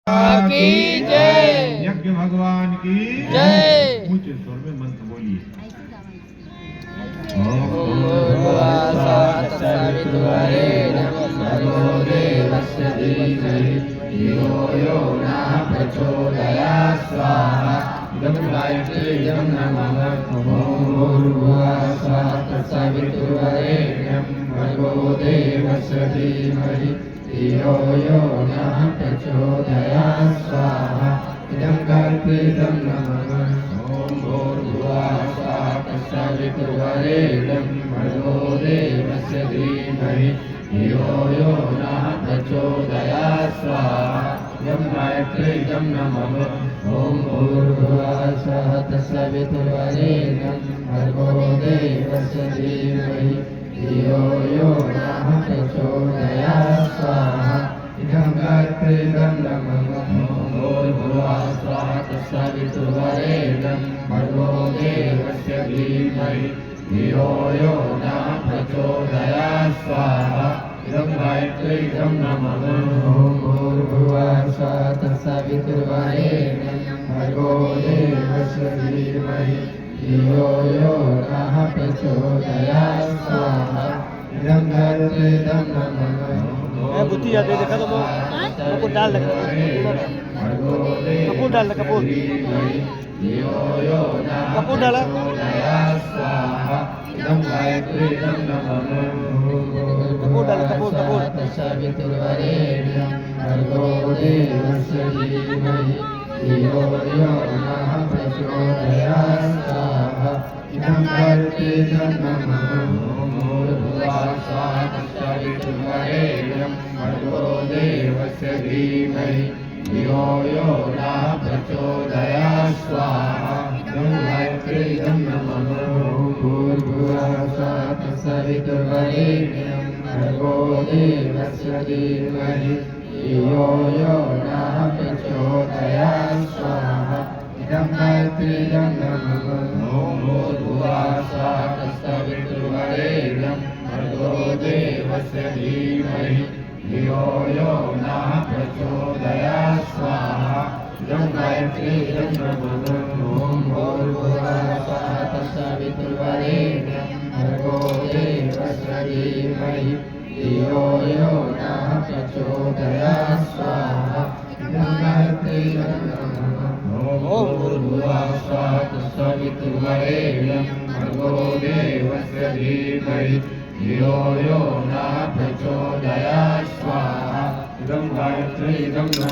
की जय। यज्ञ भगवान की जय। ऊंचे स्वर में मंत्र बोलिए। ओम भूर्भुवः तत्सवितुर्वरेण्यं भर्गो देवस्य धीमहि धियो यो नः प्रचोदयात् स्वाहा इदं गायत्रीं नमः। ओम भूर्भुवः तत्सवितुर्वरेण्यं भर्गो देवस्य धीमहि धियो यो नः प्रचोदयात् स्वाहा इदं गायत्रीं नमः। ओम भूर्भुवः तत्सवितुर्वरेण्यं भर्गो देवस्य धीमहि धियो यो नः प्रचोदयात् स्वाहा इदं गायत्रीं नमः। ओम भूर्भुवः तत्सवितुर्वरेण्यं भर्गो देवस्य धीमहि धियो यो नः प्रचोदयात् स्वाहा इदं गायत्रीं नमः। ओम भूर्भुवः तत्सवितुर्वरेण्यं भर्गो देवस्य धीमहि धियो यो नः प्रचोदयात् स्वाहा इदं गायत्रीं नमः। ओम भूर्भुवः तत्सवितुर्वरेण्यं भर्गो देवस्य धीमहि धियो यो नः प्रचोदयात् स्वाहा इदं गायत्रीं नमः। बुद्धि याद है देखा तो वो कपूर डाल लगा कपूर डाल लगा कपूर कपूर डाला कपूर डाल कपूर कपूर तत्सवितुर्वरेण्यं भर्गो देवस्य धीमहि धियो यो नः प्रचोदयात् स्वाहा इदं गायत्रीं नमः। ओम भूर्भुवः तत्सवितुर्वरेण्यं भर्गो देवस्य धीमहि धियो यो नः प्रचोदयात् स्वाहा इदं गायत्रीं नमः। ओम भूर्भुवः तत्सवितुर्वरेण्यं भर्गो देवस्य धीमहि धियो यो नः प्रचोदयात् स्वाहा इदं गायत्रीं नमः। ओम भूर्भुवः तत्सवितुर्वरेण्यं भर्गो देवस्य धीमहि धियो यो नः प्रचोदयात् स्वाहा इदं गायत्रीं नमः। ओम भूर्भुवः तत्सवितुर्वरेण्यं भर्गो देवस्य धीमहि धियो यो नः प्रचोदयात् स्वाहा इदं गायत्रीं नमः। ओम भूर्भुवः तत्सवितुर्वरेण्यं भर्गो देवस्य धीमहि धियो यो नः प्रचोदयात् स्वाहा इदं गायत्रीं नमः।